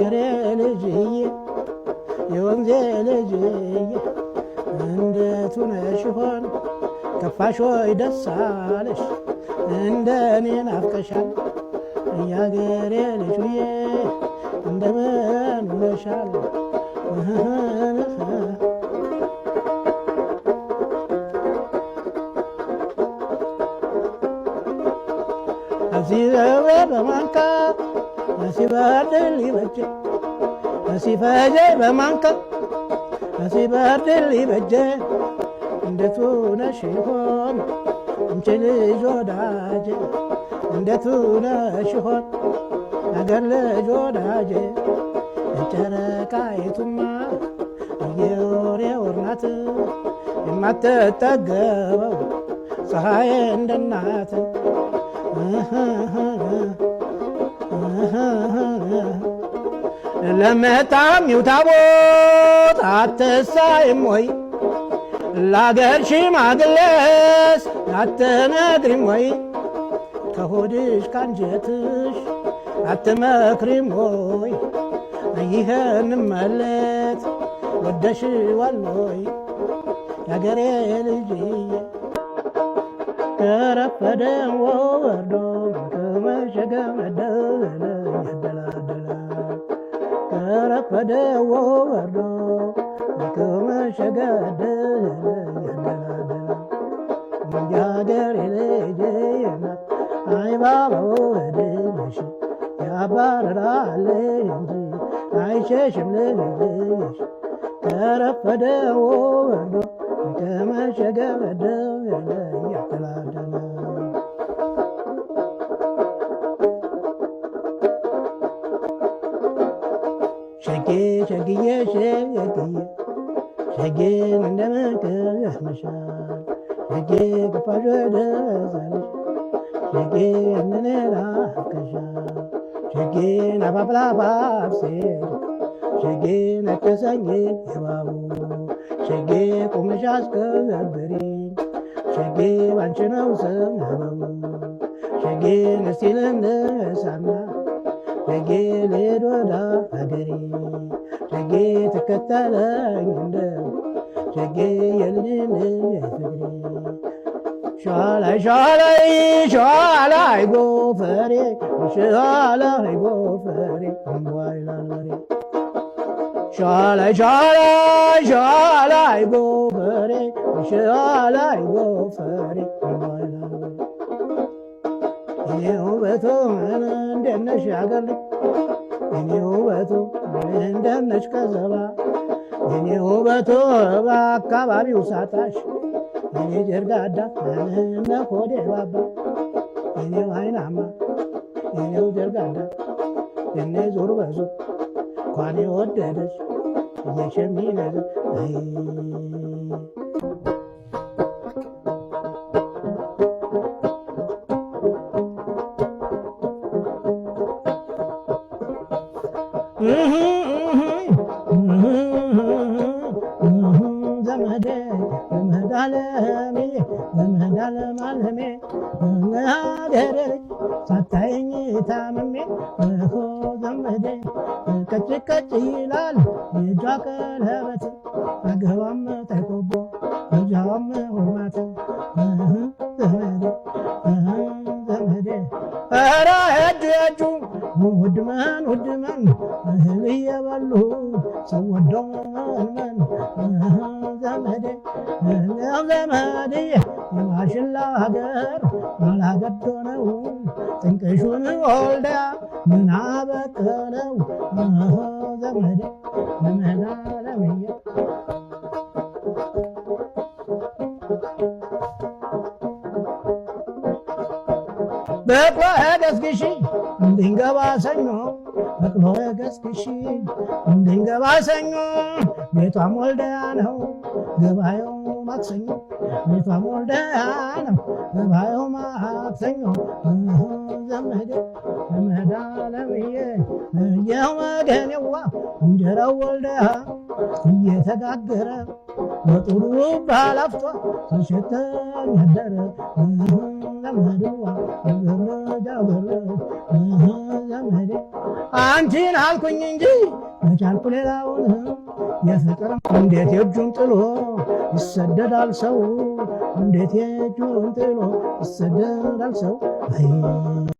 ያገሬ ልጅዬ የወንዜ ልጅዬ እንዴት ሆነሽ ሆን ከፋሽ ወይ ደስ አለሽ እንደኔ ናፍቀሻል ያገሬ ልጅዬ እንደምን ሆነሻል ሲበበ በማንካ ሲበርድል ይበጀ ሲፈጀ በማንካ ሲበርድል ይበጀ እንዴት ሆነሽ ሆን አንቺ ልጅ ወዳጄ እንዴት ሆነሽ ሆን አገር ልጅ ወዳጄ ጨረቃይቱማ የወሬው ናት የማትጠገበው ፀሐይ እንደ እናት ለመጣሚው ታቦት አትሳይም ወይ ለአገር ሽማግሌስ አትነግሪም ወይ ከሆድሽ ካንጀትሽ አትመክሪም ወይ ይህን መለት ወደሽዋል ወይ ያገሬ ልጅዬ ከረፈደ ወርዶ ከመሸገ መደለ ያደላደላ ከረፈደ ወርዶ ከመሸገ መደለ ያደላደላ ያገሬ ልጅዬ አይ ባባው ወደሽ ያባራል እንጂ አይሸሽም ልጅሽ ከረፈደ ወርዶ ከመሸገ መደለ ያደላደላ ሸጌ ሸግዬ ሸግዬ ሸጌን እንደምንቅመሻል ሸጌ ግፋሽ ወደዛለሽ ሸጌ እንንላከሻል ሸጌን አባብላባብ ሴድ ሸጌ ነከሰኝ የባቡ ሸጌ ቁምሽ አስከበሪኝ ሸጌ ባንቺ ነው ሰበቡ ሸጌን እስቲ ልነሳና ሸጌ ልሄድ ወደ ሀገሬ ሸጌ ትከተለኝ እንደው ሸጌ የልጅነት ፍቅሬ ሸዋላይ ሸዋላይ ሸዋላይ ጎፈሬ ሸዋላይ ጎፈሬ እምቧይ ላልበሬ ሸዋላይ ሸዋላይ ሸዋላይ ጎፈሬ ሸዋላይ ጎፈሬ እምቧይ ላልበሬ የኔ ውበቱ እንደት ነሽ አገር ልጅ የኔ ውበቱ እንደት ነሽ ከዘባ የኔ ውበቱ በአካባቢው ሳጣሽ የኔ ጀርጋዳ እነ ሆዴ ባባ የኔው አይናማ የኔው ጀርጋዳ የኔ ዞር በዞር እንኳን የወደደች እየሸሚነዘ ዘመዴ ዘመድ አለሜ ዘመድ አለም አለሜ ሀገሬ ሳታየኝ ታምሜ ዘመዴ ቀጭ ቀጭ ይላል የእጇ ቀለበት አገሯም ተቆቦ እጇም ሆርማት ዘመዴ ዘመዴ ኧረ እጁ እጁ ውድመን ውድመን እህል እየበሉ ሰው ወደው መንመን ዘመዴ ዘመዴ የማሽላ ሀገር አላገዶ ነው ጥንቅሹን ወልዳ ምናበቀለው ዘመዴ ዘመድ አለምዬ በቅሎ ገስግሺ እንድንገባ ሰኞ በቅሎ ገስግሺ እንድንገባ ሰኞ ቤቷም ወልደያ ነው ገባየው ማክሰኞ ቤቷም ወልደያ ነው ገባየው ማክሰኞ ዘመዴ ዘመድ አለምዬ እየው መገኔዋ እንጀራው ወልደያ እየተጋገረ በጥሩ ባላፍቷ ሲሸተኝ አደረ ዘመድዋ ዘመዴ አንቺን አልኩኝ እንጂ መቻልኩ ሌላውን የፍቅር እንዴት የእጁን ጥሎ ይሰደዳል ሰው እንዴት የእጁን ጥሎ ይሰደዳል ሰው